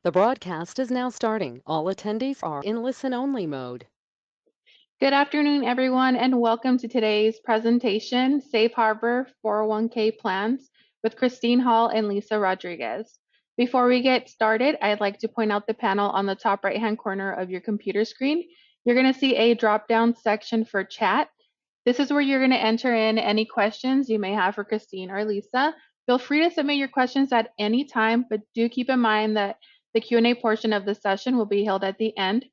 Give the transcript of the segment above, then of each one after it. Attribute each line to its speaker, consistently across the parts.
Speaker 1: The broadcast is now starting. All attendees are in listen-only mode.
Speaker 2: Good afternoon, everyone, and welcome to today's presentation, Safe Harbor 401k Plans with Christine Hall and Lisa Rodriguez. Before we get started, I'd like to point out the panel on the top right-hand corner of your computer screen. You're going to see a drop-down section for chat. This is where you're going to enter in any questions you may have for Christine or Lisa. Feel free to submit your questions at any time, but do keep in mind that the Q&A portion of the session will be held at the end,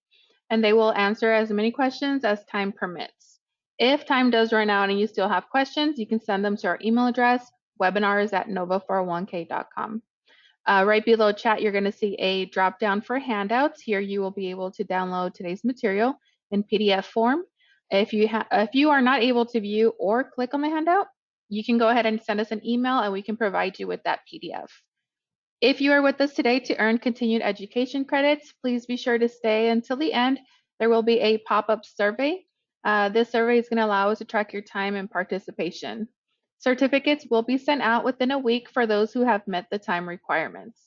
Speaker 2: and they will answer as many questions as time permits. If time does run out and you still have questions, you can send them to our email address, webinars@nova401k.com. Right below chat, you're going to see a drop down for handouts. Here you will be able to download today's material in PDF form. If you are not able to view or click on the handout, you can go ahead and send us an email and we can provide you with that PDF. If you are with us today to earn continued education credits, please be sure to stay until the end. There will be a pop-up survey. This survey is going to allow us to track your time and participation. Certificates will be sent out within a week for those who have met the time requirements.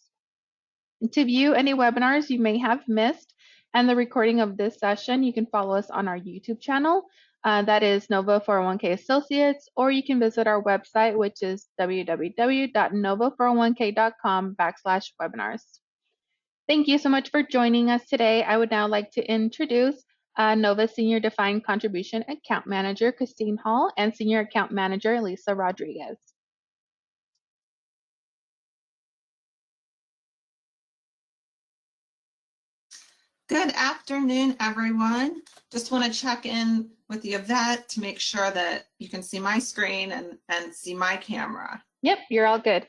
Speaker 2: To view any webinars you may have missed and the recording of this session, you can follow us on our YouTube channel. That is Nova 401k Associates, or you can visit our website, which is www.nova401k.com/webinars. Thank you so much for joining us today. I would now like to introduce Nova Senior Defined Contribution Account Manager, Christine Hall, and Senior Account Manager, Lisa Rodriguez.
Speaker 3: Good afternoon, everyone. Just want to check in with the Yvette to make sure that you can see my screen and see my camera.
Speaker 2: Yep, you're all good.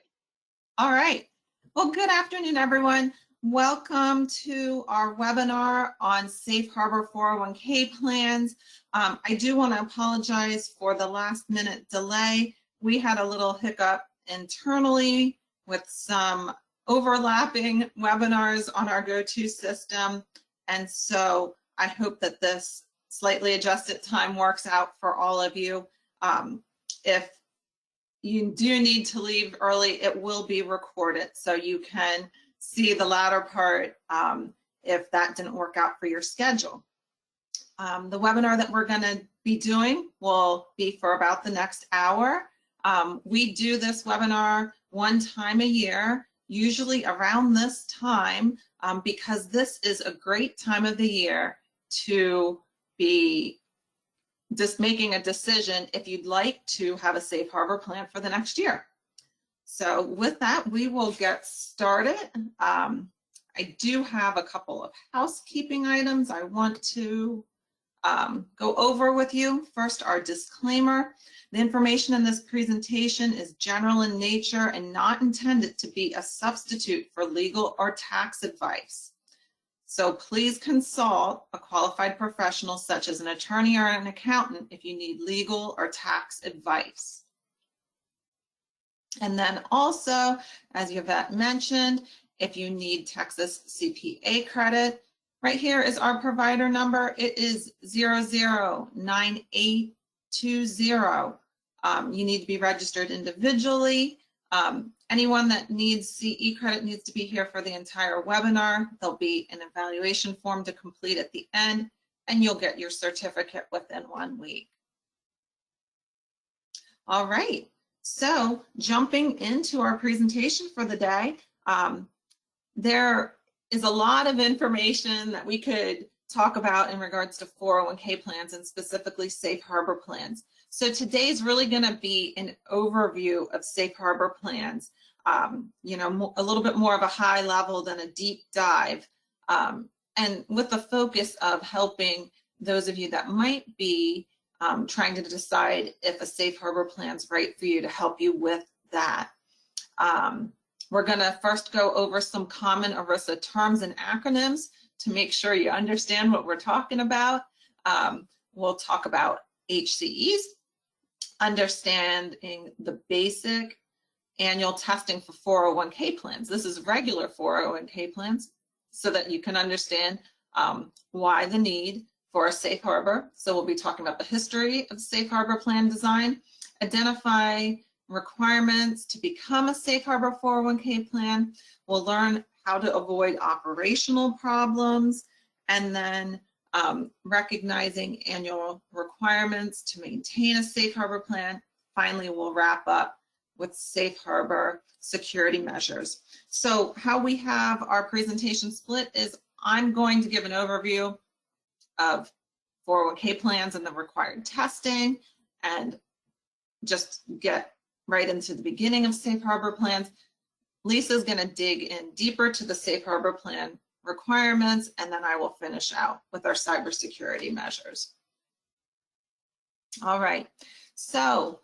Speaker 3: All right. Well, good afternoon, everyone. Welcome to our webinar on Safe Harbor 401k plans. I do want to apologize for the last minute delay. We had a little hiccup internally with some overlapping webinars on our GoTo system. And so I hope that this slightly adjusted time works out for all of you. If you do need to leave early, it will be recorded so you can see the latter part if that didn't work out for your schedule. The webinar that we're going to be doing will be for about the next hour. We do this webinar one time a year, usually around this time, because this is a great time of the year to be just making a decision if you'd like to have a safe harbor plan for the next year. So with that, we will get started. I do have a couple of housekeeping items I want to go over with you. First, our disclaimer. The information in this presentation is general in nature and not intended to be a substitute for legal or tax advice. So please consult a qualified professional such as an attorney or an accountant if you need legal or tax advice. And then also, as Yvette mentioned, if you need Texas CPA credit, right here is our provider number. It is 009820. You need to be registered individually. Anyone that needs CE credit needs to be here for the entire webinar. There'll be an evaluation form to complete at the end, and you'll get your certificate within 1 week. All right, so jumping into our presentation for the day, there is a lot of information that we could talk about in regards to 401k plans and specifically safe harbor plans. So today's really going to be an overview of safe harbor plans, you know, a little bit more of a high level than a deep dive, and with the focus of helping those of you that might be trying to decide if a safe harbor plan is right for you, to help you with that. We're going to first go over some common ERISA terms and acronyms to make sure you understand what we're talking about. We'll talk about HCEs, understanding the basic annual testing for 401k plans. This is regular 401k plans, so that you can understand why the need for a safe harbor. So we'll be talking about the history of safe harbor plan design, identify requirements to become a safe harbor 401k plan. We'll learn how to avoid operational problems, and then recognizing annual requirements to maintain a safe harbor plan. Finally, we'll wrap up with safe harbor security measures. So how we have our presentation split is I'm going to give an overview of 401k plans and the required testing, and just get right into the beginning of safe harbor plans. Lisa's going to dig in deeper to the safe harbor plan requirements, and then I will finish out with our cybersecurity measures. All right, so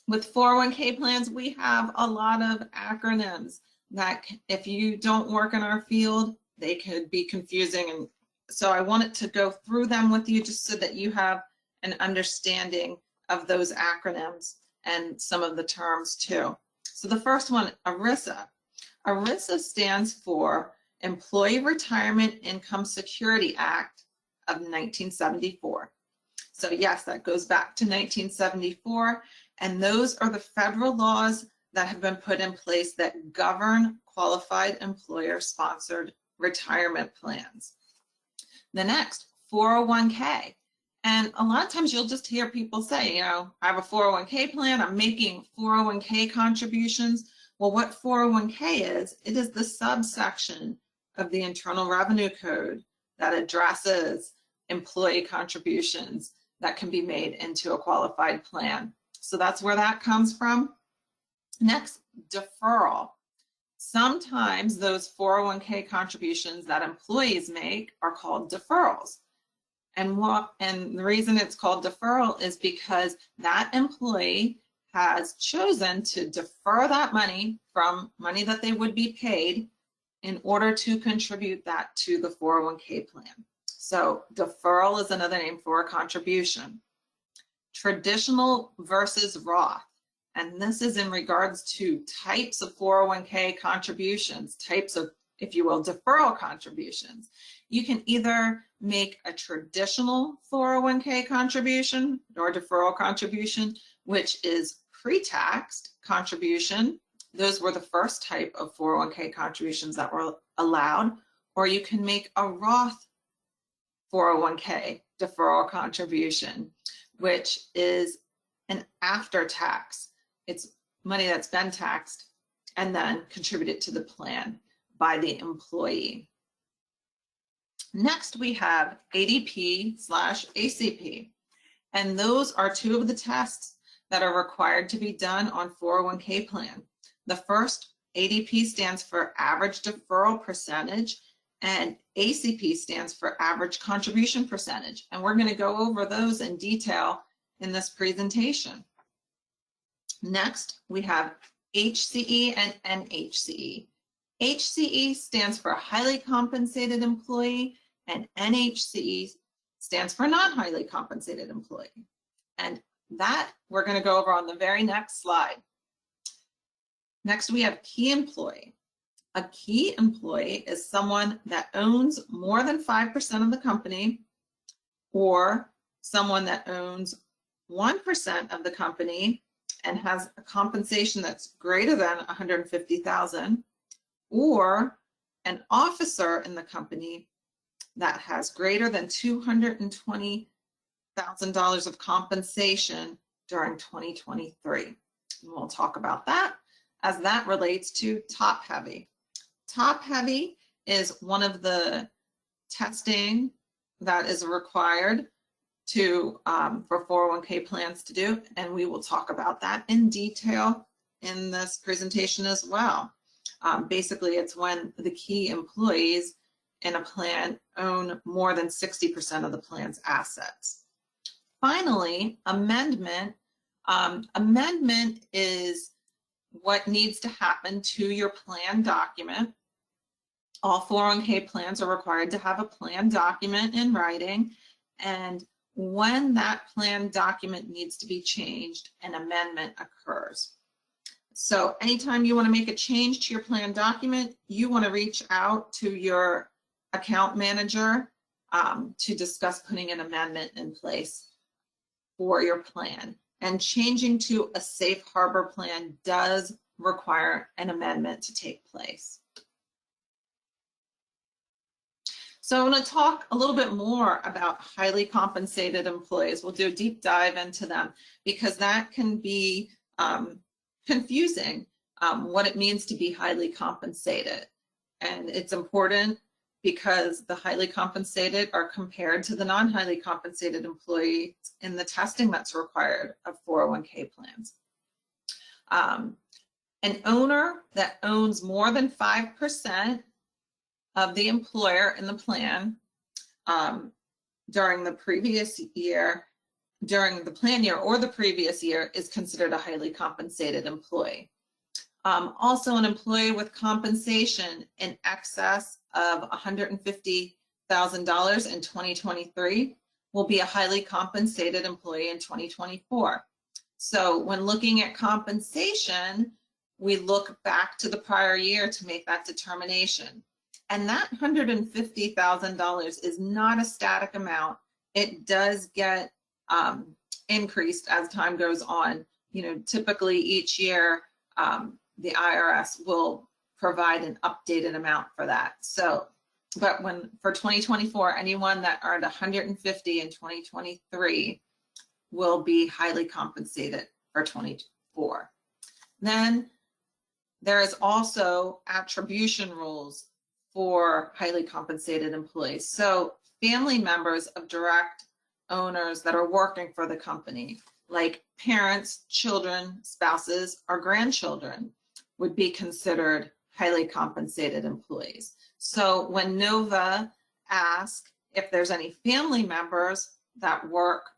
Speaker 3: with 401k plans, we have a lot of acronyms that if you don't work in our field, they could be confusing. And so I wanted to go through them with you just so that you have an understanding of those acronyms and some of the terms too. So the first one, ERISA. ERISA stands for Employee Retirement Income Security Act of 1974. So yes, that goes back to 1974, and those are the federal laws that have been put in place that govern qualified employer-sponsored retirement plans. The next, 401k. And a lot of times you'll just hear people say, you know, I have a 401k plan, I'm making 401k contributions. Well, what 401k is, it is the subsection of the Internal Revenue Code that addresses employee contributions that can be made into a qualified plan. So that's where that comes from. Next, deferral. Sometimes those 401k contributions that employees make are called deferrals. And the reason it's called deferral is because that employee has chosen to defer that money from money that they would be paid in order to contribute that to the 401k plan. So deferral is another name for a contribution. Traditional versus Roth. And this is in regards to types of 401k contributions, types of, if you will, deferral contributions. You can either make a traditional 401k contribution or deferral contribution, which is pre-taxed contribution. Those were the first type of 401k contributions that were allowed. Or you can make a Roth 401k deferral contribution, which is an after-tax. It's money that's been taxed and then contributed to the plan by the employee. Next, we have ADP/ACP, and those are two of the tests that are required to be done on 401k plan. The first, ADP, stands for average deferral percentage, and ACP stands for average contribution percentage. And we're going to go over those in detail in this presentation. Next, we have HCE and NHCE. HCE stands for highly compensated employee, and NHCE stands for non-highly compensated employee. And that we're going to go over on the very next slide. Next, we have key employee. A key employee is someone that owns more than 5% of the company, or someone that owns 1% of the company and has a compensation that's greater than $150,000, or an officer in the company that has greater than $220,000 of compensation during 2023. And we'll talk about that as that relates to top heavy. Top heavy is one of the testing that is required to for 401k plans to do, and we will talk about that in detail in this presentation as well. Basically, it's when the key employees in a plan own more than 60% of the plan's assets. Finally, amendment. Amendment is what needs to happen to your plan document. All 401k plans are required to have a plan document in writing, and when that plan document needs to be changed, an amendment occurs. So anytime you want to make a change to your plan document, you want to reach out to your account manager to discuss putting an amendment in place for your plan. And changing to a safe harbor plan does require an amendment to take place. So I want to talk a little bit more about highly compensated employees. We'll do a deep dive into them because that can be confusing, what it means to be highly compensated. And it's important because the highly compensated are compared to the non-highly compensated employees in the testing that's required of 401k plans. An owner that owns more than 5% of the employer in the plan during the previous year, during the plan year or the previous year, is considered a highly compensated employee. Also, an employee with compensation in excess of $150,000 in 2023 will be a highly compensated employee in 2024. So when looking at compensation, we look back to the prior year to make that determination. And that $150,000 is not a static amount. It does get increased as time goes on. You know, typically each year, the IRS will provide an updated amount for that. So, but for 2024, anyone that earned 150 in 2023 will be highly compensated for 24. Then there is also attribution rules for highly compensated employees. So family members of direct owners that are working for the company, like parents, children, spouses, or grandchildren, would be considered highly compensated employees. So when NOVA asks if there's any family members that work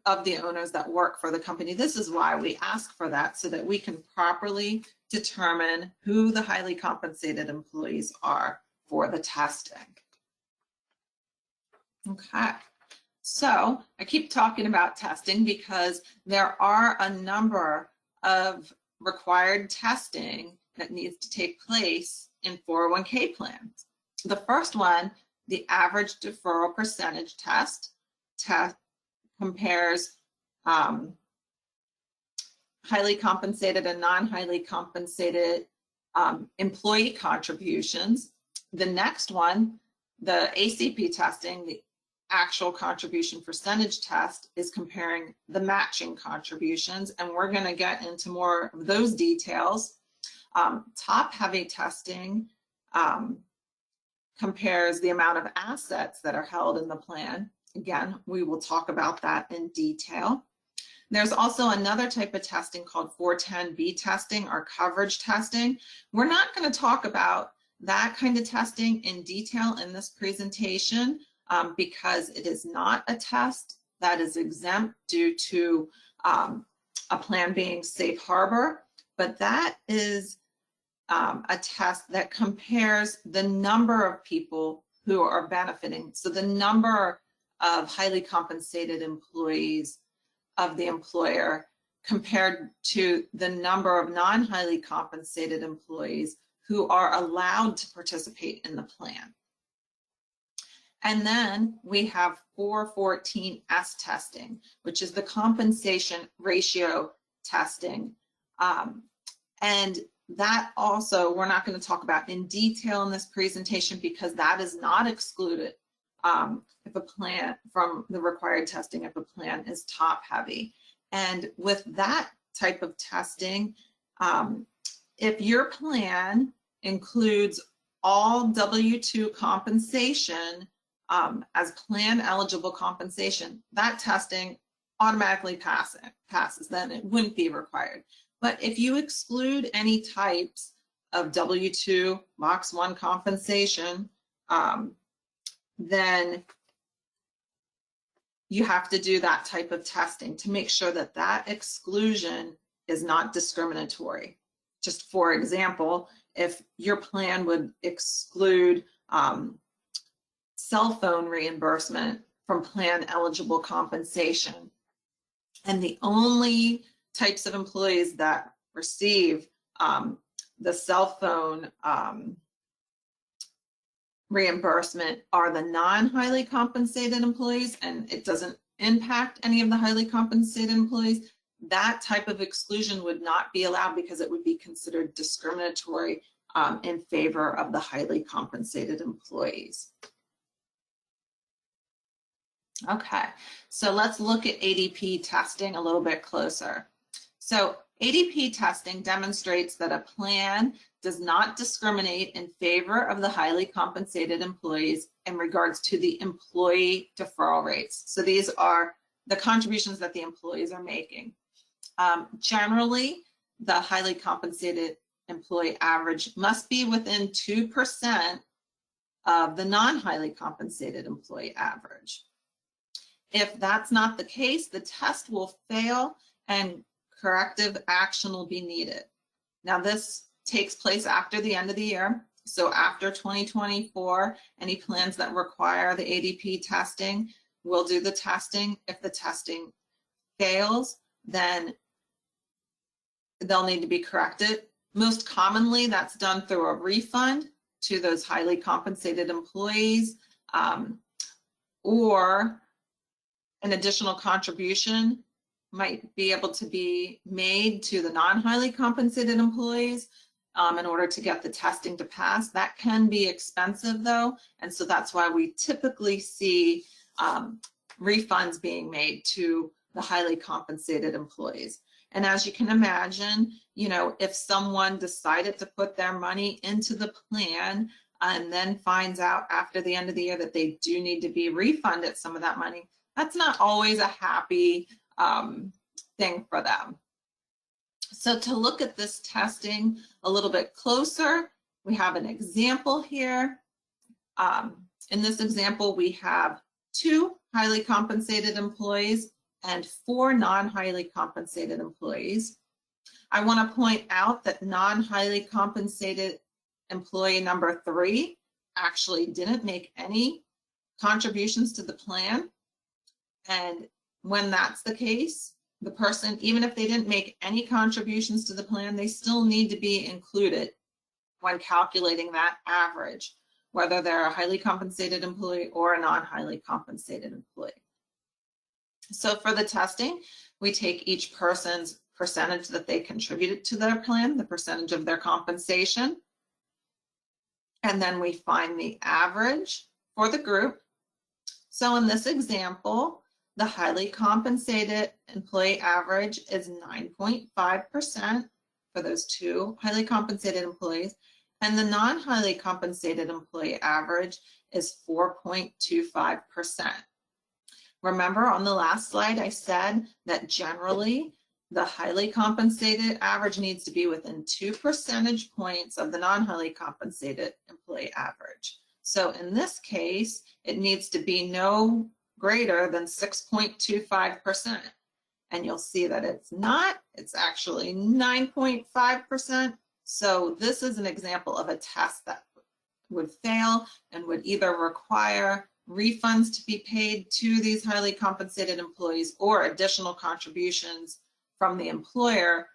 Speaker 3: of the owners that work for the company, this is why we ask for that, so that we can properly determine who the highly compensated employees are for the testing. Okay, so I keep talking about testing because there are a number of required testing that needs to take place in 401k plans. The first one, the average deferral percentage test compares highly compensated and non-highly compensated employee contributions. The next one, the ACP testing, the actual contribution percentage test, is comparing the matching contributions, and we're going to get into more of those details. Top-heavy testing compares the amount of assets that are held in the plan. Again, we will talk about that in detail. There's also another type of testing called 410B testing, or coverage testing. We're not going to talk about that kind of testing in detail in this presentation because it is not a test that is exempt due to a plan being safe harbor, but that is a test that compares the number of people who are benefiting. So the number of highly compensated employees of the employer compared to the number of non-highly compensated employees who are allowed to participate in the plan. And then we have 414S testing, which is the compensation ratio testing. And that also, we're not going to talk about in detail in this presentation because that is not excluded if a plan from the required testing, if a plan is top heavy. And with that type of testing, if your plan includes all W-2 compensation as plan eligible compensation, that testing automatically passes, then it wouldn't be required. But if you exclude any types of W-2 Box 1 compensation, then you have to do that type of testing to make sure that that exclusion is not discriminatory. Just for example, if your plan would exclude cell phone reimbursement from plan eligible compensation, and the only types of employees that receive the cell phone reimbursement are the non-highly compensated employees, and it doesn't impact any of the highly compensated employees, that type of exclusion would not be allowed because it would be considered discriminatory in favor of the highly compensated employees. Okay, so let's look at ADP testing a little bit closer. So ADP testing demonstrates that a plan does not discriminate in favor of the highly compensated employees in regards to the employee deferral rates. So these are the contributions that the employees are making. Generally, the highly compensated employee average must be within 2% of the non-highly compensated employee average. If that's not the case, the test will fail and corrective action will be needed. Now, this takes place after the end of the year. So after 2024, any plans that require the ADP testing will do the testing. If the testing fails, then they'll need to be corrected. Most commonly, that's done through a refund to those highly compensated employees, or an additional contribution might be able to be made to the non-highly compensated employees in order to get the testing to pass. That can be expensive though, and so that's why we typically see refunds being made to the highly compensated employees. And as you can imagine, you know, if someone decided to put their money into the plan and then finds out after the end of the year that they do need to be refunded some of that money, that's not always a happy thing for them. So to look at this testing a little bit closer, we have an example here. In this example, we have 2 highly compensated employees and 4 non-highly compensated employees. I want to point out that non-highly compensated employee number 3 actually didn't make any contributions to the plan. And when that's the case, the person, even if they didn't make any contributions to the plan, they still need to be included when calculating that average, whether they're a highly compensated employee or a non-highly compensated employee. So for the testing, we take each person's percentage that they contributed to their plan, the percentage of their compensation, and then we find the average for the group. So in this example, the highly compensated employee average is 9.5% for those 2 highly compensated employees, and the non-highly compensated employee average is 4.25%. Remember on the last slide, I said that generally the highly compensated average needs to be within 2 percentage points of the non-highly compensated employee average. So in this case, it needs to be no greater than 6.25%. And you'll see that it's not, it's actually 9.5%. So this is an example of a test that would fail and would either require refunds to be paid to these highly compensated employees or additional contributions from the employer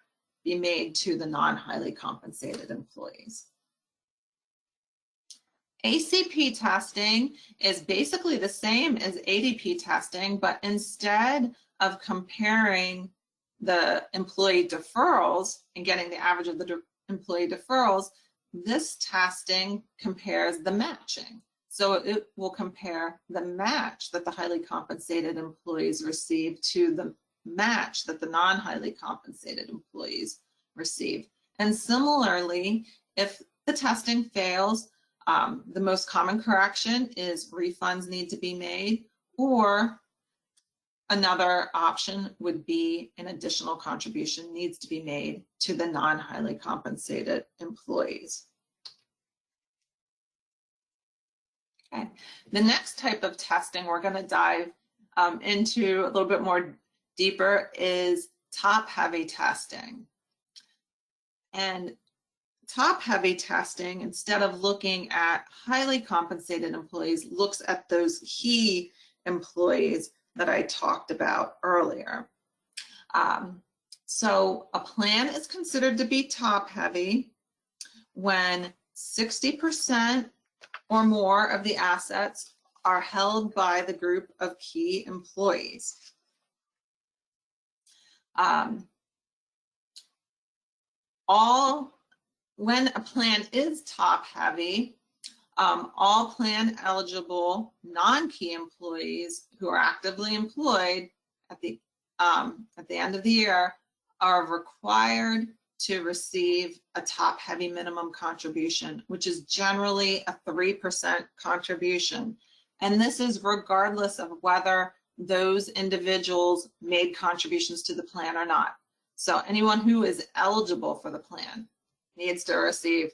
Speaker 3: be made to the non-highly compensated employees. ACP testing is basically the same as ADP testing, but instead of comparing the employee deferrals and getting the average of the employee deferrals, this testing compares the matching. So it will compare the match that the highly compensated employees receive to the match that the non-highly compensated employees receive. And similarly, if the testing fails, the most common correction is refunds need to be made, or another option would be an additional contribution needs to be made to the non-highly compensated employees. Okay. The next type of testing we're going to dive into a little bit more deeper is top-heavy testing. And top-heavy testing, instead of looking at highly compensated employees, looks at those key employees that I talked about earlier. So a plan is considered to be top-heavy when 60% or more of the assets are held by the group of key employees. When a plan is top heavy, all plan eligible non-key employees who are actively employed at the end of the year are required to receive a top-heavy minimum contribution, which is generally a 3% contribution. And this is regardless of whether those individuals made contributions to the plan or not. So anyone who is eligible for the plan needs to receive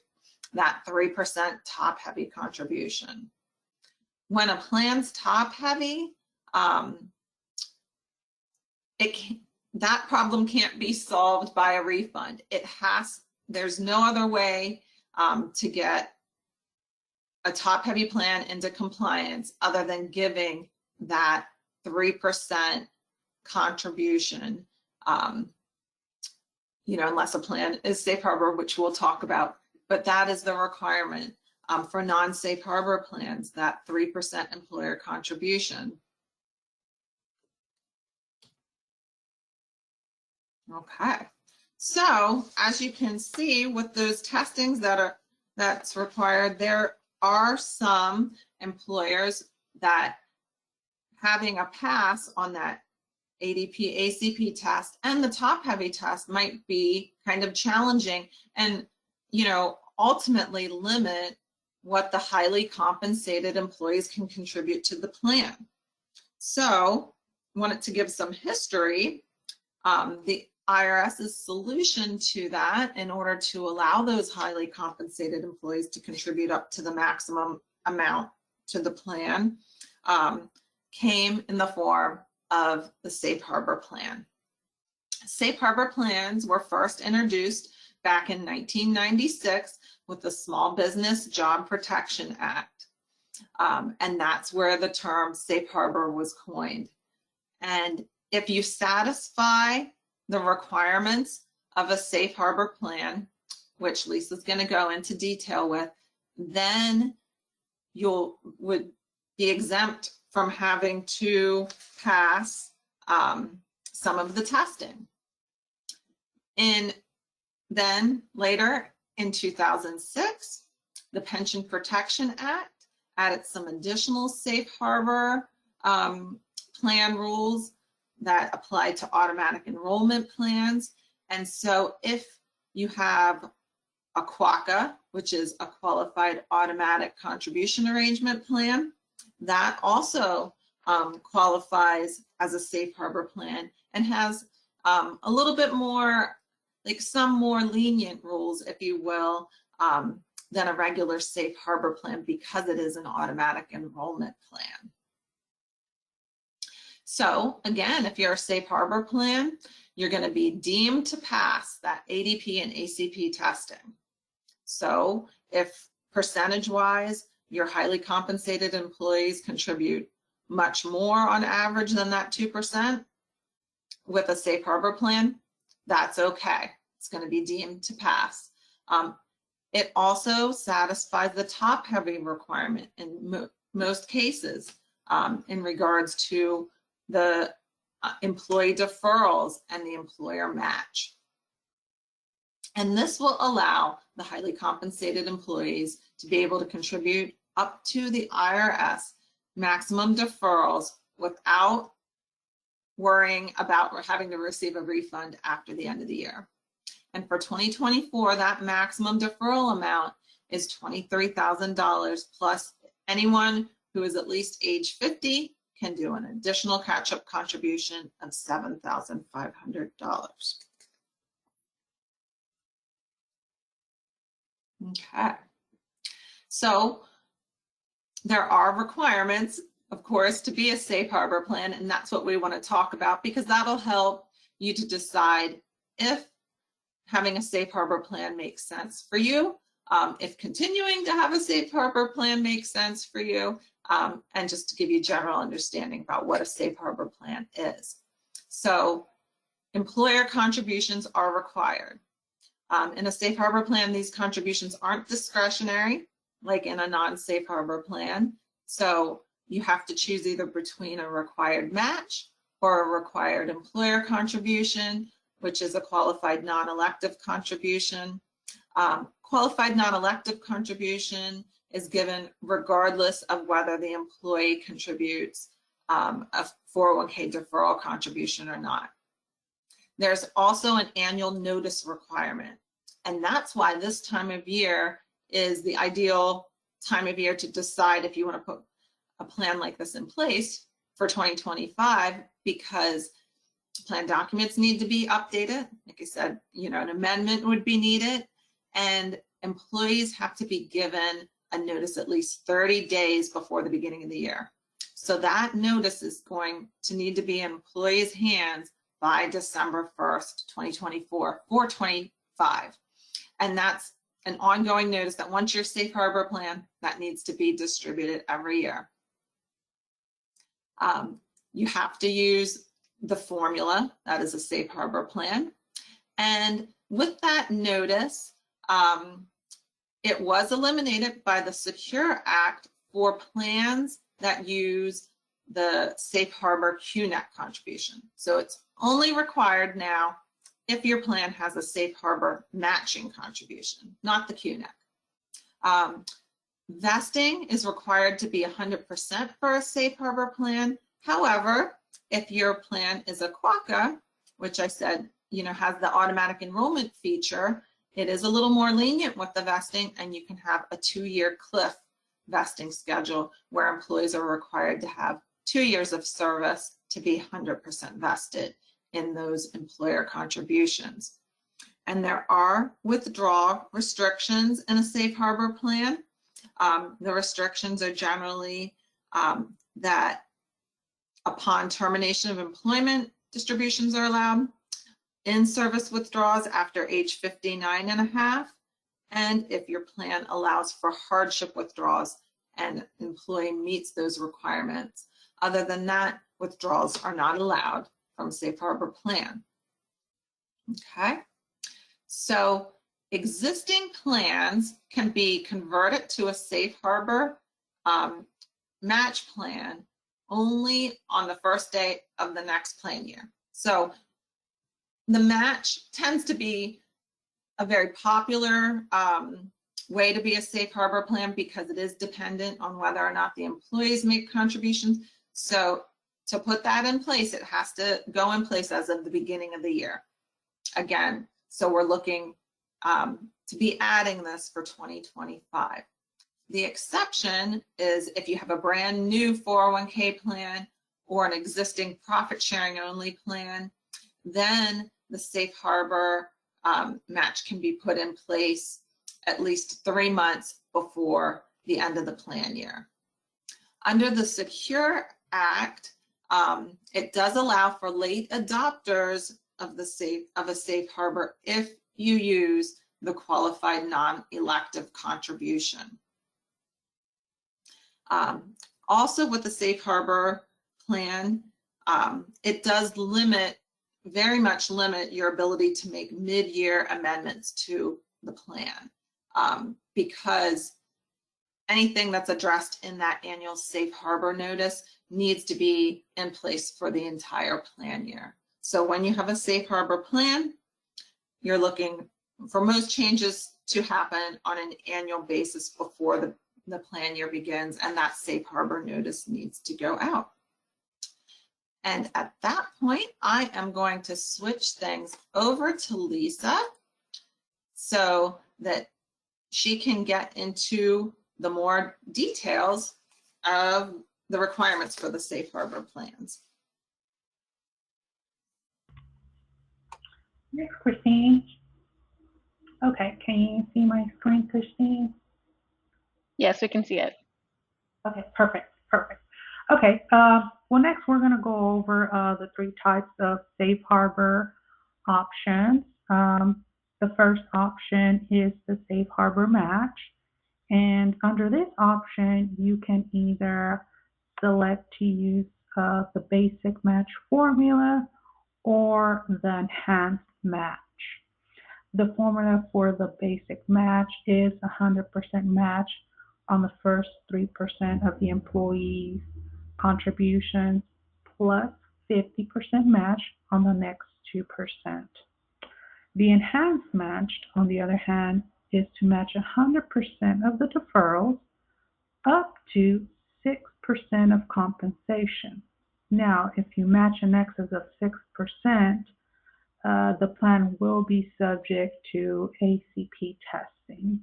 Speaker 3: that 3% top-heavy contribution. When a plan's top-heavy, that problem can't be solved by a refund. There's no other way to get a top-heavy plan into compliance other than giving that 3% contribution, unless a plan is safe harbor, which we'll talk about. But that is the requirement for non-safe harbor plans, that 3% employer contribution. Okay, so as you can see with those testings that's required, there are some employers that having a pass on that ADP ACP test and the top-heavy test might be kind of challenging and, ultimately limit what the highly compensated employees can contribute to the plan. So, wanted to give some history. The IRS's solution to that, in order to allow those highly compensated employees to contribute up to the maximum amount to the plan, came in the form of the Safe Harbor Plan. Safe Harbor plans were first introduced back in 1996 with the Small Business Job Protection Act. And that's where the term Safe Harbor was coined. And if you satisfy the requirements of a Safe Harbor plan, which Lisa's going to go into detail with, then you would be exempt from having to pass some of the testing. Then later in 2006, the Pension Protection Act added some additional Safe Harbor plan rules that apply to automatic enrollment plans. And so if you have a QACA, which is a qualified automatic contribution arrangement plan, that also qualifies as a Safe Harbor plan and has a little bit more, like some more lenient rules, if you will, than a regular Safe Harbor plan because it is an automatic enrollment plan. So again, if you're a Safe Harbor plan, you're going to be deemed to pass that ADP and ACP testing. So if percentage-wise, your highly compensated employees contribute much more on average than that 2% with a Safe Harbor plan, that's okay. It's going to be deemed to pass. It also satisfies the top-heavy requirement in most cases in regards to the employee deferrals and the employer match. And this will allow the highly compensated employees to be able to contribute up to the IRS maximum deferrals without worrying about having to receive a refund after the end of the year. And for 2024, that maximum deferral amount is $23,000 plus anyone who is at least age 50 can do an additional catch-up contribution of $7,500. Okay, so there are requirements, of course, to be a Safe Harbor plan, and that's what we want to talk about because that'll help you to decide if having a Safe Harbor plan makes sense for you, if continuing to have a Safe Harbor plan makes sense for you, and just to give you general understanding about what a Safe Harbor plan is. So employer contributions are required. In a Safe Harbor plan, these contributions aren't discretionary, like in a non-Safe Harbor plan. So you have to choose either between a required match or a required employer contribution, which is a qualified non-elective contribution. Qualified non-elective contribution is given regardless of whether the employee contributes a 401k deferral contribution or not. There's also an annual notice requirement, and that's why this time of year is the ideal time of year to decide if you want to put a plan like this in place for 2025, because plan documents need to be updated. Like I said, an amendment would be needed, and employees have to be given a notice at least 30 days before the beginning of the year. So that notice is going to need to be in employees' hands by December 1st, 2024 for 25. And that's an ongoing notice that once your safe harbor plan, that needs to be distributed every year. You have to use the formula that is a safe harbor plan. And with that notice, it was eliminated by the Secure Act for plans that use the safe harbor QNEC contribution. So it's only required now if your plan has a safe harbor matching contribution, not the QNEC. Vesting is required to be 100% for a safe harbor plan. However, if your plan is a QACA, which I said, has the automatic enrollment feature, it is a little more lenient with the vesting, and you can have a 2-year cliff vesting schedule where employees are required to have 2 years of service to be 100% vested in those employer contributions. And there are withdrawal restrictions in a safe harbor plan. The restrictions are generally that upon termination of employment, distributions are allowed, in-service withdrawals after age 59 and a half, and if your plan allows for hardship withdrawals and employee meets those requirements. Other than that, withdrawals are not allowed from safe harbor plan. Okay, so existing plans can be converted to a safe harbor match plan only on the first day of the next plan year. So the match tends to be a very popular way to be a safe harbor plan because it is dependent on whether or not the employees make contributions. So to put that in place, it has to go in place as of the beginning of the year. Again, so we're looking to be adding this for 2025. The exception is if you have a brand new 401k plan or an existing profit sharing only plan, then the safe harbor match can be put in place at least 3 months before the end of the plan year. Under the Secure Act, it does allow for late adopters of a safe harbor if you use the qualified non-elective contribution. Also with the safe harbor plan, it does very much limit your ability to make mid-year amendments to the plan because anything that's addressed in that annual safe harbor notice needs to be in place for the entire plan year. So when you have a safe harbor plan, you're looking for most changes to happen on an annual basis before the plan year begins, and that safe harbor notice needs to go out. And at that point, I am going to switch things over to Lisa so that she can get into the more details of the requirements for the safe harbor plans.
Speaker 4: Thanks, Christine. Okay, can you see my screen, Christine?
Speaker 2: Yes, we can see it.
Speaker 4: Okay, perfect. Okay, well, next we're going to go over the 3 types of safe harbor options. The first option is the safe harbor match. And under this option, you can either select to use the basic match formula or the enhanced match. The formula for the basic match is 100% match on the first 3% of the employee's contributions plus 50% match on the next 2%. The enhanced match, on the other hand, is to match 100% of the deferrals up to 6% of compensation. Now, if you match in excess of 6%, the plan will be subject to ACP testing.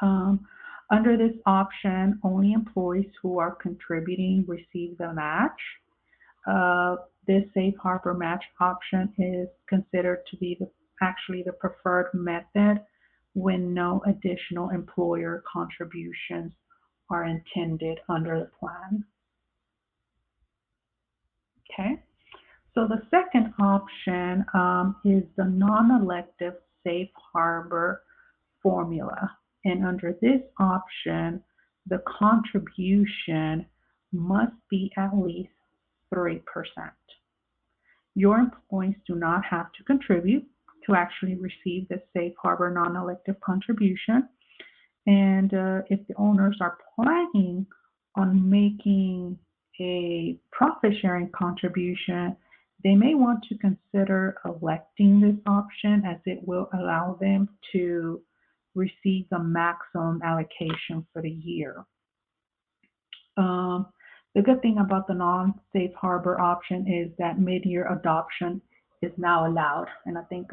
Speaker 4: Under this option, only employees who are contributing receive the match. This safe harbor match option is considered to be actually the preferred method when no additional employer contributions are intended under the plan. Okay, so the second option is the non-elective safe harbor formula. And under this option, the contribution must be at least 3%. Your employees do not have to contribute to actually receive the safe harbor non-elective contribution. And if the owners are planning on making a profit sharing contribution, they may want to consider electing this option, as it will allow them to receive the maximum allocation for the year. The good thing about the non-safe harbor option is that mid-year adoption is now allowed, and I think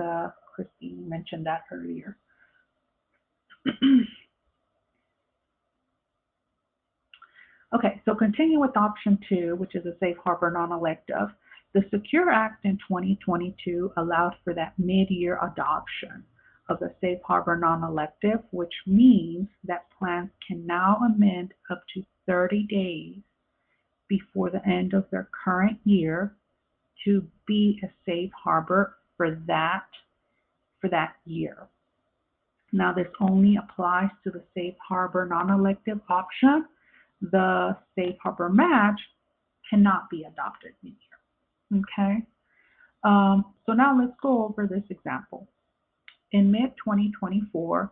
Speaker 4: Christine mentioned that earlier. Okay, so continue with option 2, which is a safe harbor non-elective. The Secure Act in 2022 allowed for that mid-year adoption of the safe harbor non-elective, which means that plans can now amend up to 30 days before the end of their current year to be a safe harbor for that year. Now, this only applies to the safe harbor non-elective option. The safe harbor match cannot be adopted mid-year. Okay, so now let's go over this example. In mid-2024,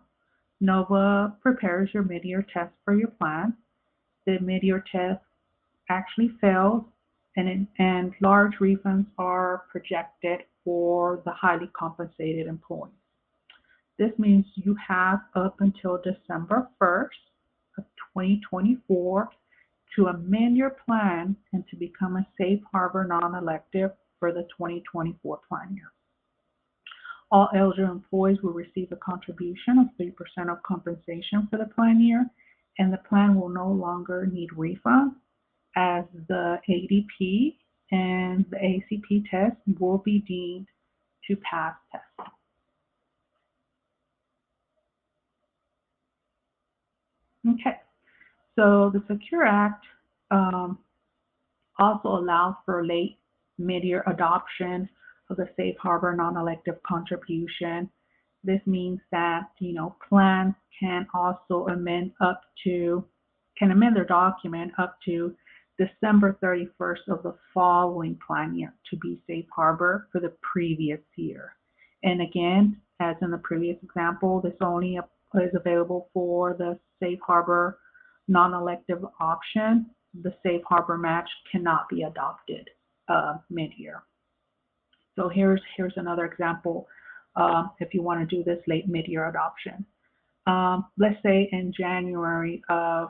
Speaker 4: NOVA prepares your mid-year test for your plan. The mid-year test actually fails, and large refunds are projected for the highly compensated employees. This means you have up until December 1st of 2024 to amend your plan and to become a safe harbor non-elective for the 2024 plan year. All eligible employees will receive a contribution of 3% of compensation for the plan year, and the plan will no longer need refunds, as the ADP and the ACP test will be deemed to pass testing. Okay, so the Secure Act also allows for late mid-year adoption of the safe harbor non-elective contribution. This means that, plans can also amend their document up to December 31st of the following plan year to be safe harbor for the previous year. And again, as in the previous example, this only is available for the safe harbor non-elective option. The safe harbor match cannot be adopted mid-year. So here's another example if you want to do this late mid-year adoption. Let's say in January of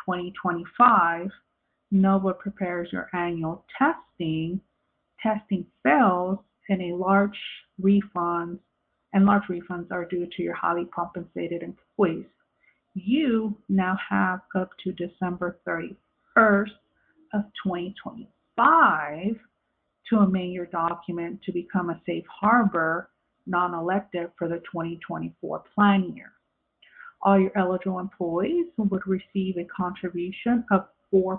Speaker 4: 2025, NOVA prepares your annual testing. Testing fails, and large refunds are due to your highly compensated employees. You now have up to December 31st of 2025 to amend your document to become a safe harbor non-elective for the 2024 plan year. All your eligible employees would receive a contribution of 4%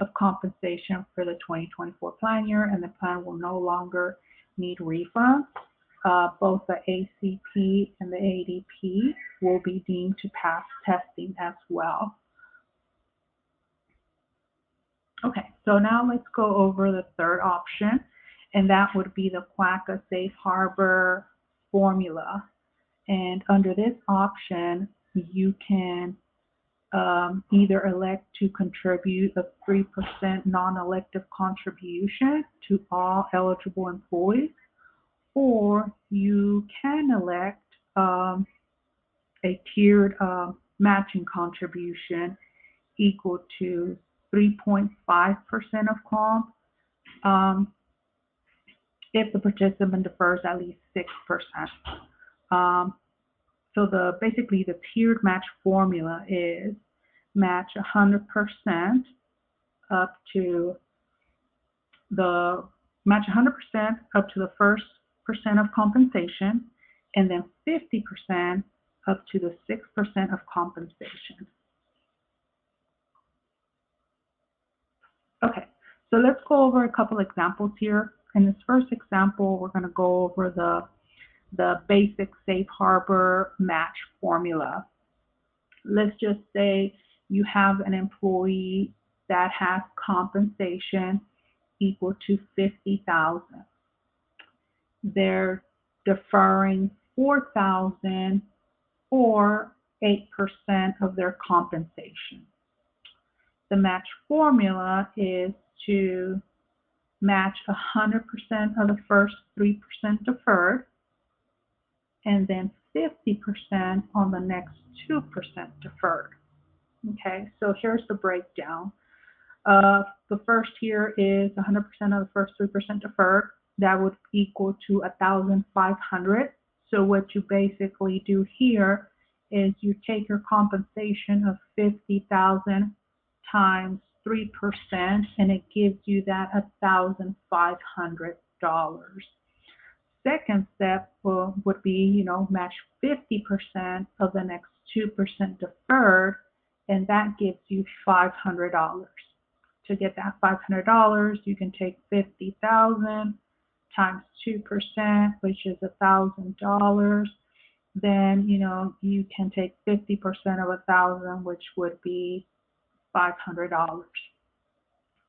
Speaker 4: of compensation for the 2024 plan year, and the plan will no longer need refunds. Both the ACP and the ADP will be deemed to pass testing as well. Okay, so now let's go over the third option, and that would be the QACA safe harbor formula. And under this option, you can either elect to contribute a 3% non-elective contribution to all eligible employees, or you can elect a tiered matching contribution equal to 3.5% of comp if the participant defers at least 6%. So basically the tiered match formula is match 100% up to the first percent of compensation, and then 50% up to the 6% of compensation. Okay, so let's go over a couple examples here. In this first example, we're going to go over the basic safe harbor match formula. Let's just say you have an employee that has compensation equal to $50,000. They're deferring $4,000 or 8% of their compensation. The match formula is to match 100% of the first 3% deferred, and then 50% on the next 2% deferred. Okay, so here's the breakdown. The first here is 100% of the first 3% deferred. That would equal to 1,500. So what you basically do here is you take your compensation of 50,000 times 3%, and it gives you that $1,500. Second step would be, match 50% of the next 2% deferred, and that gives you $500. To get that $500, you can take 50,000 times 2%, which is $1,000. Then, you can take 50% of 1,000, which would be $500.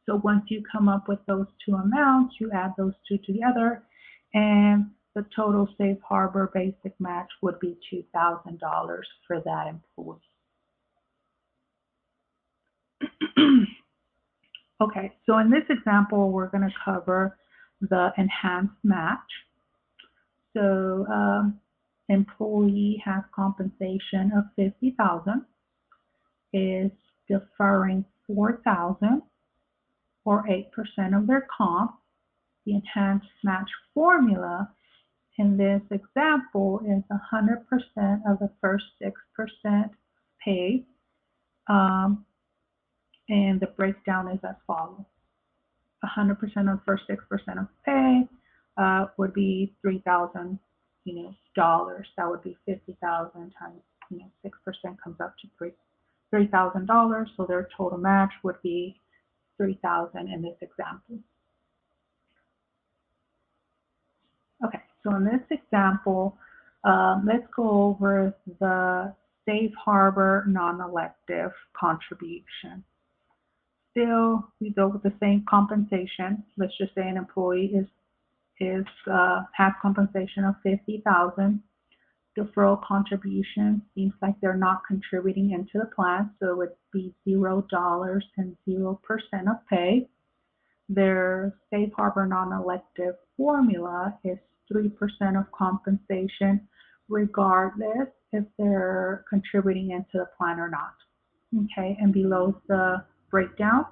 Speaker 4: So once you come up with those two amounts, you add those two together, and the total safe harbor basic match would be $2,000 for that employee. Okay, so in this example, we're going to cover the enhanced match. So employee has compensation of $50,000, is deferring $4,000 or 8% of their comp. The enhanced match formula in this example is 100% of the first 6% paid, and the breakdown is as follows. 100% of the first 6% of pay would be $3,000, dollars. That would be 50,000 times 6% comes up to $3,000. So their total match would be $3,000 in this example. Okay, so in this example, let's go over the safe harbor non-elective contribution. Still, we go with the same compensation. Let's just say an employee has compensation of $50,000. Deferral contribution seems like they're not contributing into the plan, so it would be $0 and 0% of pay. Their safe harbor non-elective formula is 3% of compensation, regardless if they're contributing into the plan or not. Okay, and below the breakdown,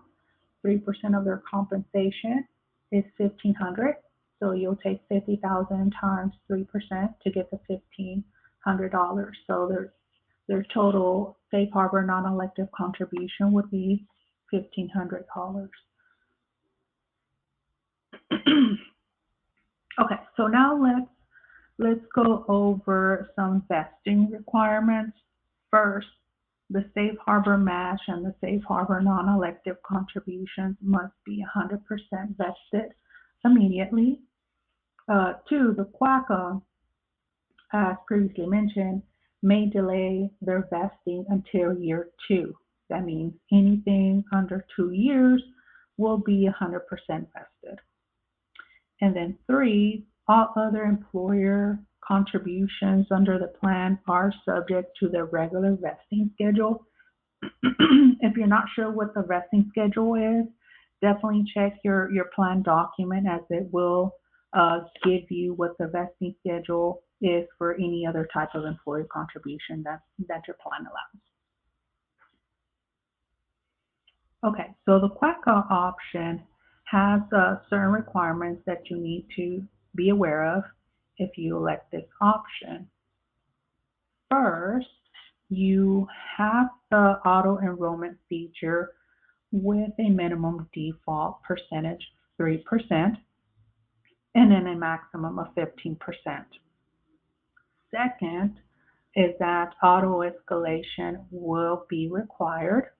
Speaker 4: 3% of their compensation is $1,500. So you'll take 50,000 times 3% to get the $1,500. So their total safe harbor non-elective contribution would be $1,500. Okay, so now let's go over some vesting requirements. First, the safe harbor match and the safe harbor non-elective contributions must be 100% vested immediately. Two, the QACA, as previously mentioned, may delay their vesting until year 2. That means anything under 2 years will be 100% vested. And then 3, all other employer contributions under the plan are subject to the regular vesting schedule. If you're not sure what the vesting schedule is, definitely check your plan document, as it will give you what the vesting schedule is for any other type of employer contribution that your plan allows. Okay, so the QACA option has certain requirements that you need to be aware of if you elect this option. First, you have the auto enrollment feature with a minimum default percentage 3% and then a maximum of 15%. Second is that auto escalation will be required.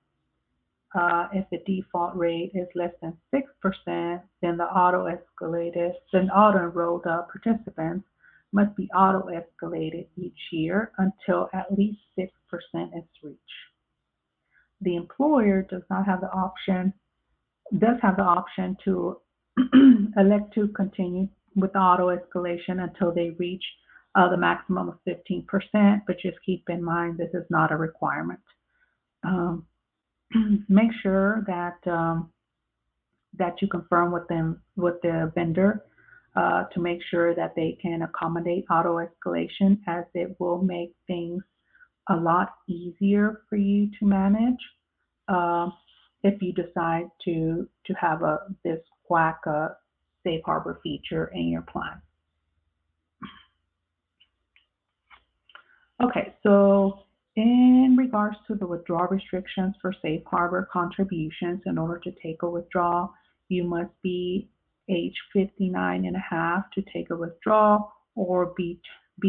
Speaker 4: If the default rate is less than 6%, then the auto-enrolled participants must be auto-escalated each year until at least 6% is reached. The employer does have the option to elect to continue with auto escalation until they reach the maximum of 15%, but just keep in mind this is not a requirement. Make sure that you confirm with the vendor to make sure that they can accommodate auto escalation, as it will make things a lot easier for you to manage if you decide to have this QACA safe harbor feature in your plan. Okay, so in regards to the withdrawal restrictions for safe harbor contributions, in order to take a withdrawal, you must be age 59 and a half to take a withdrawal or be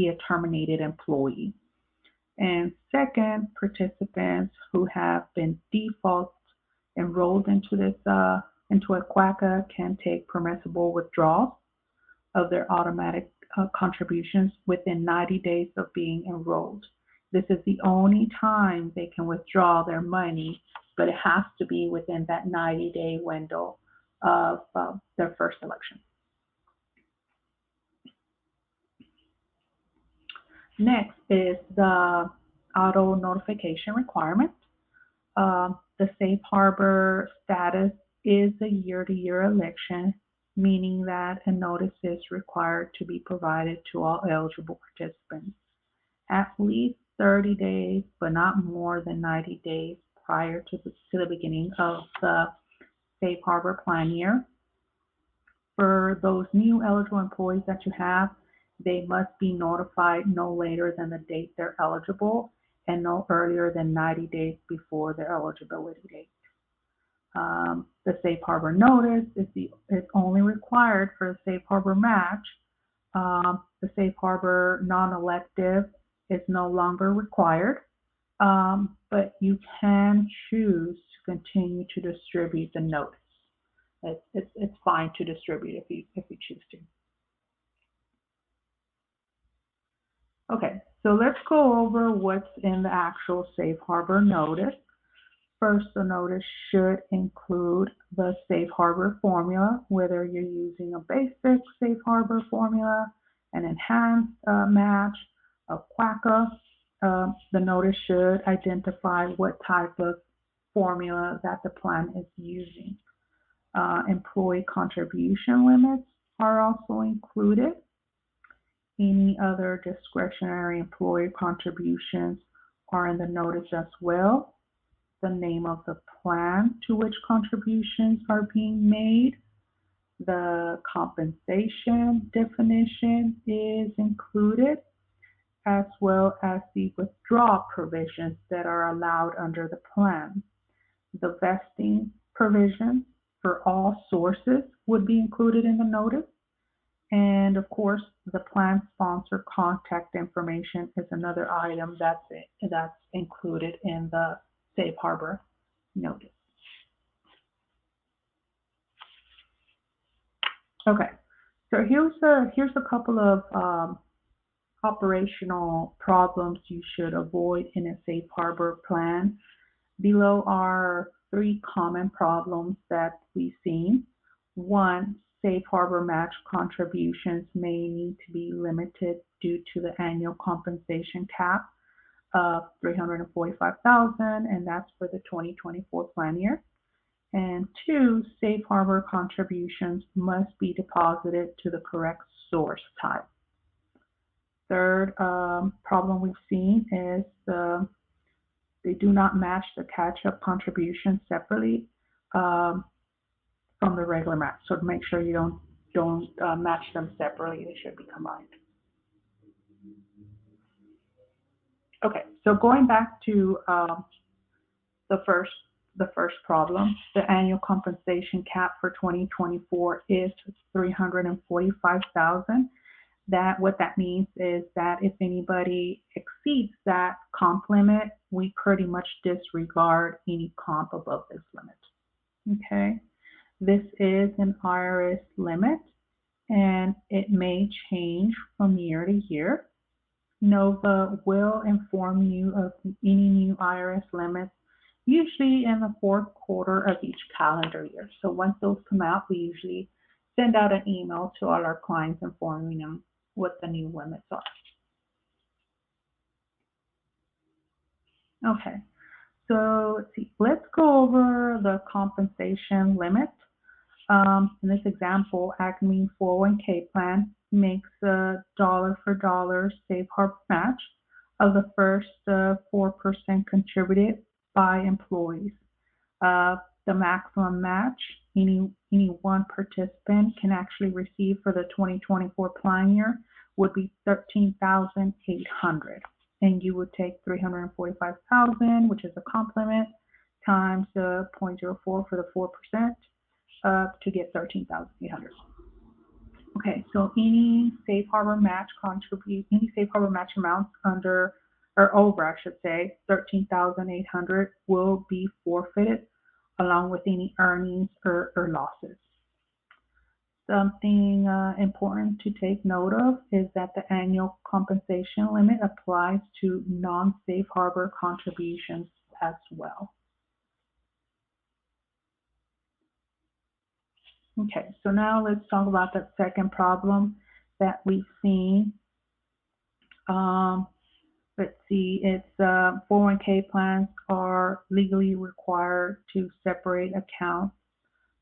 Speaker 4: a terminated employee. And second, participants who have been default enrolled into a QACA can take permissible withdrawals of their automatic contributions within 90 days of being enrolled. This is the only time they can withdraw their money, but it has to be within that 90-day window of their first election. Next is the auto notification requirement. The safe harbor status is a year-to-year election, meaning that a notice is required to be provided to all eligible participants at least 30 days, but not more than 90 days prior to the beginning of the safe harbor plan year. For those new eligible employees that you have, they must be notified no later than the date they're eligible and no earlier than 90 days before their eligibility date. The safe harbor notice is only required for the safe harbor match. The safe harbor non-elective is no longer required, but you can choose to continue to distribute the notice. It's fine to distribute if you choose to. Okay, so let's go over what's in the actual safe harbor notice. First, the notice should include the safe harbor formula, whether you're using a basic safe harbor formula, an enhanced match, a QACA. The notice should identify what type of formula that the plan is using. Employee contribution limits are also included. Any other discretionary employee contributions are in the notice as well. The name of the plan to which contributions are being made. The compensation definition is included, as well as the withdrawal provisions that are allowed under the plan. The vesting provisions for all sources would be included in the notice. And of course, the plan sponsor contact information is another item that's included in the safe harbor notice. Okay, so here's a couple of operational problems you should avoid in a safe harbor plan. Below are 3 common problems that we've seen. 1, safe harbor match contributions may need to be limited due to the annual compensation cap of $345,000, and that's for the 2024 plan year. And 2, safe harbor contributions must be deposited to the correct source type. Third problem we've seen is they do not match the catch-up contributions separately. from the regular match. So make sure you don't match them separately. They should be combined. Okay, so going back to the first problem, the annual compensation cap for 2024 is $345,000. What that means is that if anybody exceeds that comp limit, we pretty much disregard any comp above this limit. Okay, this is an IRS limit, and it may change from year to year. NOVA will inform you of any new IRS limits, usually in the fourth quarter of each calendar year. So once those come out, we usually send out an email to all our clients informing them what the new limits are. Okay, so let's see. Let's go over the compensation limit. In this example, Acme 401k plan makes a dollar for dollar safe harbor match of the first 4% contributed by employees. The maximum match any one participant can actually receive for the 2024 plan year would be $13,800, and you would take $345,000, which is a comp limit, times 0.04 for the 4%. To get $13,800. Okay, so any safe harbor match amounts under or over, I should say, $13,800 will be forfeited along with any earnings or losses. Something important to take note of is that the annual compensation limit applies to non-safe harbor contributions as well. Okay, so now let's talk about the second problem that we've seen. Let's see, it's 401k plans are legally required to separate accounts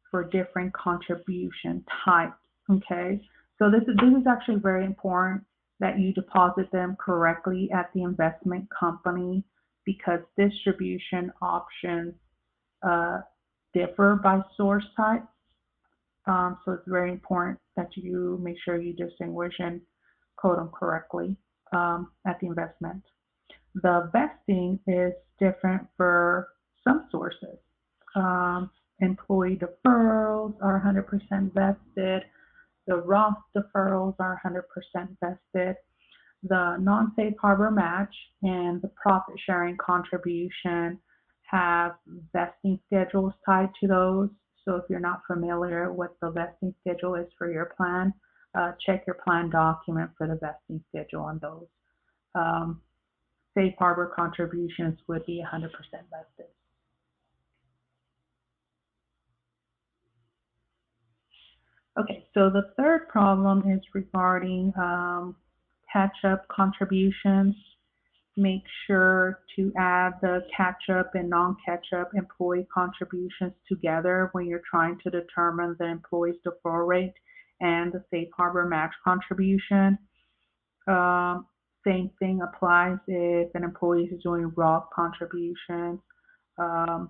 Speaker 4: for different contribution types. Okay, so this is actually very important that you deposit them correctly at the investment company, because distribution options differ by source type. So it's very important that you make sure you distinguish and code them correctly at the investment. The vesting is different for some sources. Employee deferrals are 100% vested. The Roth deferrals are 100% vested. The non-safe harbor match and the profit sharing contribution have vesting schedules tied to those. So if you're not familiar what the vesting schedule is for your plan, check your plan document for the vesting schedule on those. Safe harbor contributions would be 100% vested. Okay, so the third problem is regarding catch-up contributions. Make sure to add the catch-up and non-catch-up employee contributions together when you're trying to determine the employee's deferral rate and the safe harbor match contribution. Same thing applies if an employee is doing Roth contributions and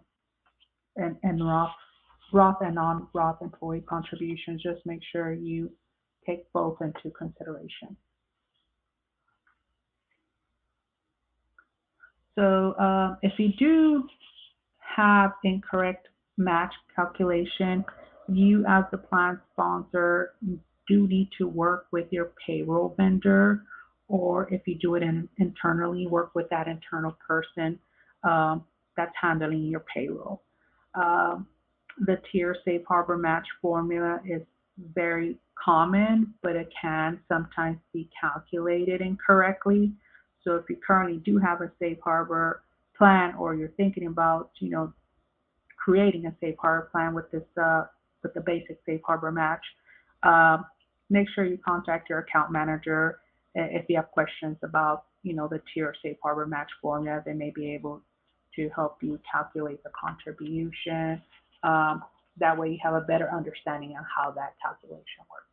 Speaker 4: Roth and non-Roth employee contributions. Just make sure you take both into consideration. So if you do have incorrect match calculation, you as the plan sponsor do need to work with your payroll vendor, or if you do it internally, work with that internal person that's handling your payroll. The tier safe harbor match formula is very common, but it can sometimes be calculated incorrectly. So if you currently do have a safe harbor plan, or you're thinking about, creating a safe harbor plan with this, with the basic safe harbor match, make sure you contact your account manager if you have questions about, the tier safe harbor match formula. They may be able to help you calculate the contribution. That way you have a better understanding on how that calculation works.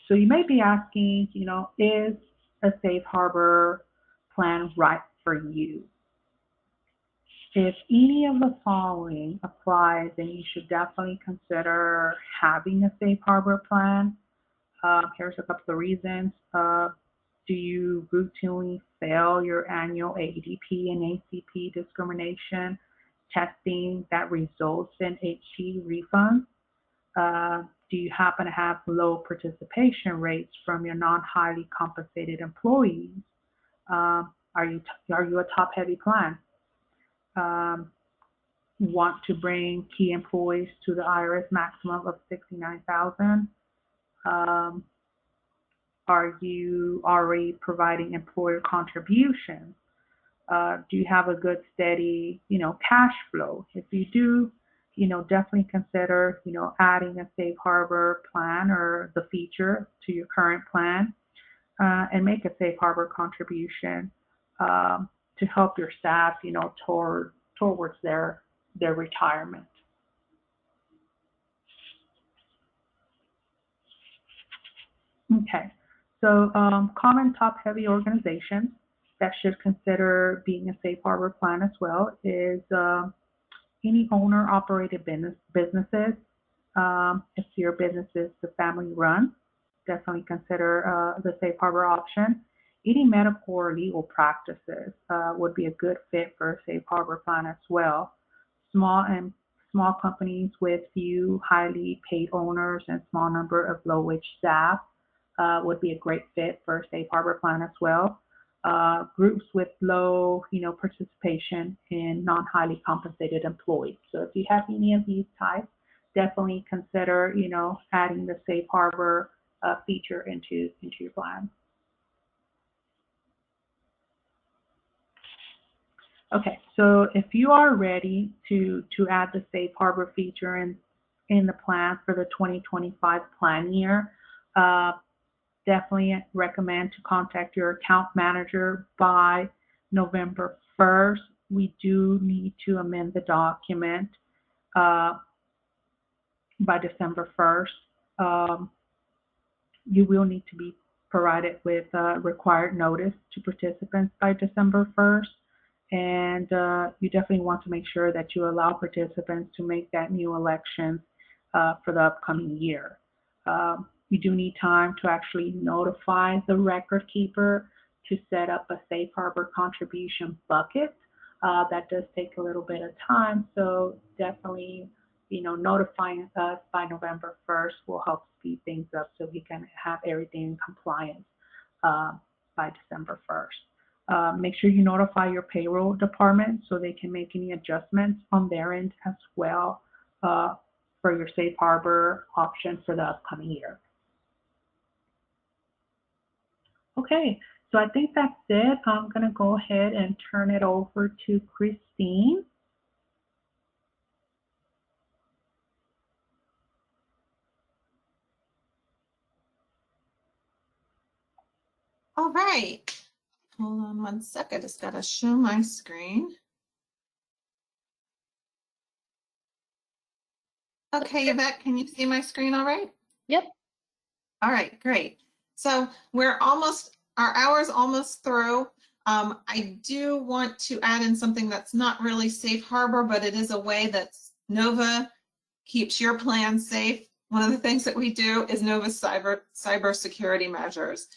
Speaker 4: So you may be asking, is a safe harbor plan right for you? If any of the following applies, then you should definitely consider having a safe harbor plan. Here's a couple of reasons. Do you routinely fail your annual ADP and ACP discrimination testing that results in HT refunds? Do you happen to have low participation rates from your non-highly compensated employees? Are you a top-heavy plan? Want to bring key employees to the IRS maximum of $69,000? Are you already providing employer contributions? Do you have a good steady, cash flow? If you do, definitely consider, adding a safe harbor plan or the feature to your current plan, and make a safe harbor contribution to help your staff, towards their retirement. Okay, so common top-heavy organizations that should consider being a safe harbor plan as well is any owner-operated businesses. If your business is the family-run, definitely consider the safe harbor option. Any medical or legal practices would be a good fit for a safe harbor plan as well. Small companies with few highly paid owners and small number of low-wage staff would be a great fit for a safe harbor plan as well. Groups with low, participation in non-highly compensated employees. So if you have any of these types, definitely consider, adding the safe harbor feature into your plan. Okay, so if you are ready to add the safe harbor feature in the plan for the 2025 plan year, definitely recommend to contact your account manager by November 1st. We do need to amend the document by December 1st. You will need to be provided with required notice to participants by December 1st. And you definitely want to make sure that you allow participants to make that new election for the upcoming year. You do need time to actually notify the record keeper to set up a safe harbor contribution bucket. That does take a little bit of time, so definitely, notifying us by November 1st will help speed things up so we can have everything in compliance by December 1st. Make sure you notify your payroll department so they can make any adjustments on their end as well for your safe harbor option for the upcoming year. Okay, so I think that's it. I'm going to go ahead and turn it over to Christine.
Speaker 3: All right. Hold on one sec. I just got to show my screen. Okay, Yvette, can you see my screen all right?
Speaker 2: Yep.
Speaker 3: All right, great. So our hour's almost through. I do want to add in something that's not really safe harbor, but it is a way that Nova keeps your plan safe. One of the things that we do is Nova's cyber security measures.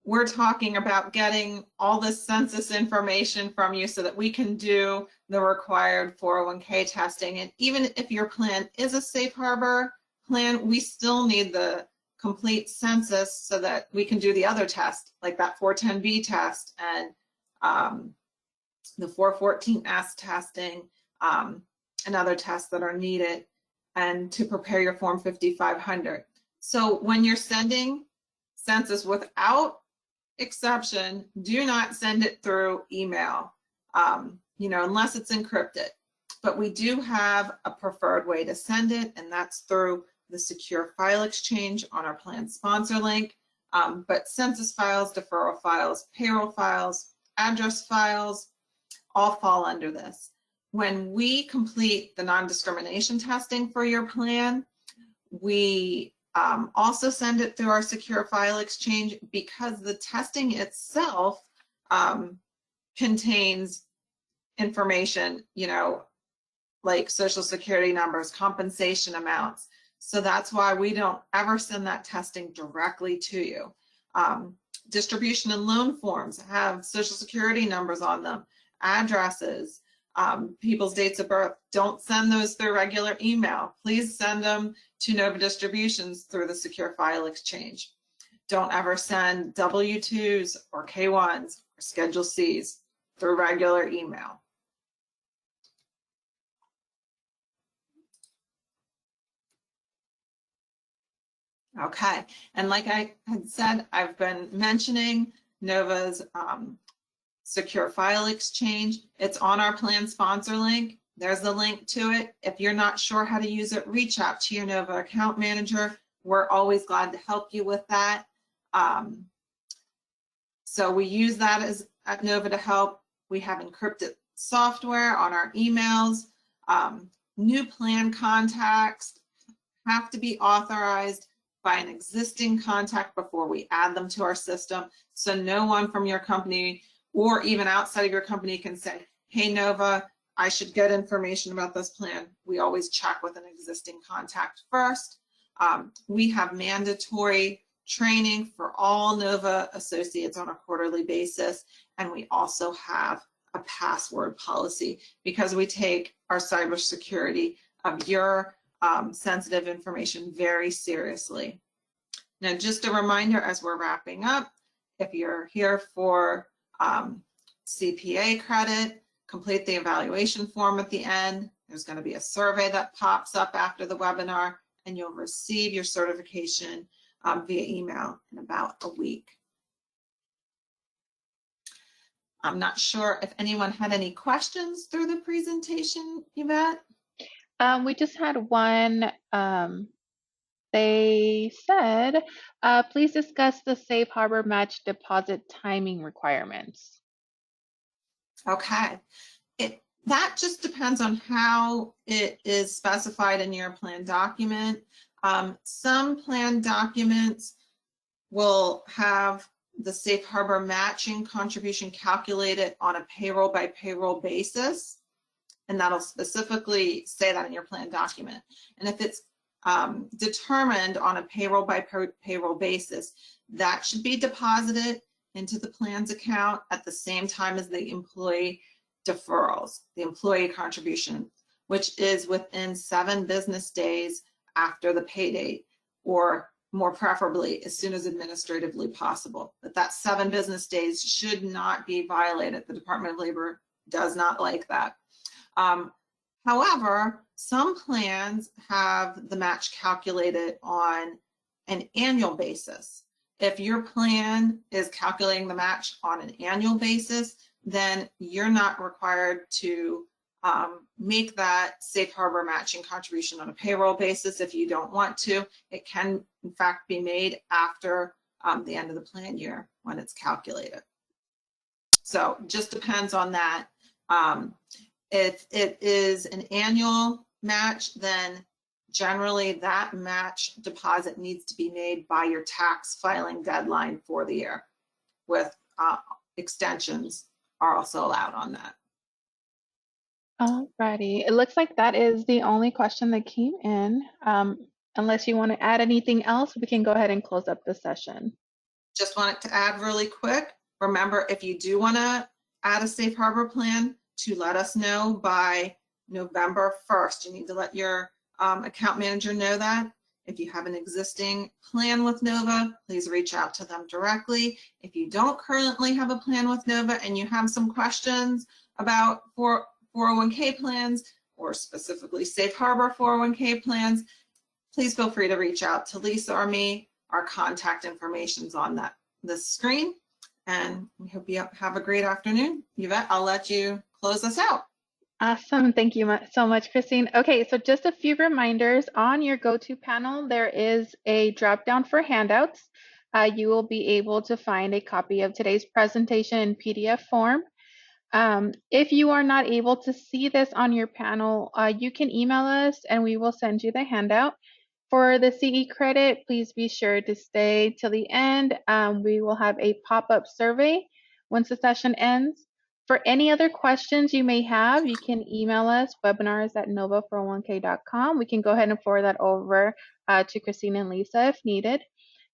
Speaker 3: We're talking about getting all the census information from you so that we can do the required 401k testing. And even if your plan is a safe harbor plan, we still need the complete census so that we can do the other tests, like that 410B test and the 414S testing and other tests that are needed, and to prepare your Form 5500. So when you're sending census without exception, do not send it through email, unless it's encrypted. But we do have a preferred way to send it, and that's through the secure file exchange on our plan sponsor link. But census files, deferral files, payroll files, address files, all fall under this. When we complete the non-discrimination testing for your plan, we also send it through our secure file exchange, because the testing itself contains information, like social security numbers, compensation amounts. So that's why we don't ever send that testing directly to you. Distribution and loan forms have social security numbers on them, addresses, people's dates of birth. Don't send those through regular email. Please send them to Nova Distributions through the Secure File Exchange. Don't ever send W-2s or K-1s or Schedule Cs through regular email. Okay, and like I had said, I've been mentioning Nova's Secure File Exchange. It's on our plan sponsor link. There's a link to it. If you're not sure how to use it, reach out to your Nova account manager. We're always glad to help you with that. So we use that at Nova to help. We have encrypted software on our emails. New plan contacts have to be authorized by an existing contact before we add them to our system. So no one from your company or even outside of your company can say, hey, Nova, I should get information about this plan. We always check with an existing contact first. We have mandatory training for all Nova associates on a quarterly basis. And we also have a password policy because we take our cybersecurity of your sensitive information very seriously. Now, just a reminder as we're wrapping up, if you're here for CPA credit, complete the evaluation form at the end. There's going to be a survey that pops up after the webinar, and you'll receive your certification via email in about a week. I'm not sure if anyone had any questions through the presentation, Yvette?
Speaker 2: We just had one. They said, please discuss the Safe Harbor match deposit timing requirements.
Speaker 3: Okay. That just depends on how it is specified in your plan document. Some plan documents will have the Safe Harbor matching contribution calculated on a payroll by payroll basis. And that'll specifically say that in your plan document. And if it's determined on a payroll by payroll basis, that should be deposited into the plan's account at the same time as the employee deferrals, the employee contribution, which is within 7 business days after the pay date, or more preferably as soon as administratively possible. But that 7 business days should not be violated. The Department of Labor does not like that. However, some plans have the match calculated on an annual basis. If your plan is calculating the match on an annual basis, then you're not required to make that Safe Harbor matching contribution on a payroll basis if you don't want to. It can, in fact, be made after the end of the plan year when it's calculated. So just depends on that. If it is an annual match, then generally that match deposit needs to be made by your tax filing deadline for the year, with extensions are also allowed on that.
Speaker 2: Alrighty, it looks like that is the only question that came in. Unless you want to add anything else, we can go ahead and close up the session.
Speaker 3: Just wanted to add really quick, remember, if you do want to add a Safe Harbor plan, to let us know by November 1st. You need to let your account manager know that. If you have an existing plan with Nova, please reach out to them directly. If you don't currently have a plan with Nova and you have some questions about 401k plans, or specifically Safe Harbor 401k plans, please feel free to reach out to Lisa or me. Our contact information is on the screen. And we hope you have a great afternoon. Yvette, I'll let you close us out.
Speaker 2: Awesome. Thank you so much, Christine. Okay, so just a few reminders. On your go-to panel, there is a drop-down for handouts. You will be able to find a copy of today's presentation in PDF form. If you are not able to see this on your panel, you can email us and we will send you the handout. For the CE credit, please be sure to stay till the end. We will have a pop-up survey once the session ends. For any other questions you may have, you can email us webinars@nova401k.com. We can go ahead and forward that over to Christina and Lisa if needed.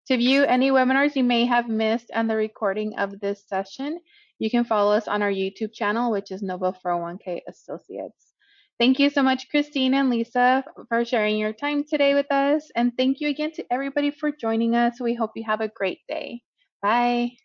Speaker 2: To view any webinars you may have missed and the recording of this session, you can follow us on our YouTube channel, which is Nova 401k Associates. Thank you so much, Christina and Lisa, for sharing your time today with us. And thank you again to everybody for joining us. We hope you have a great day. Bye.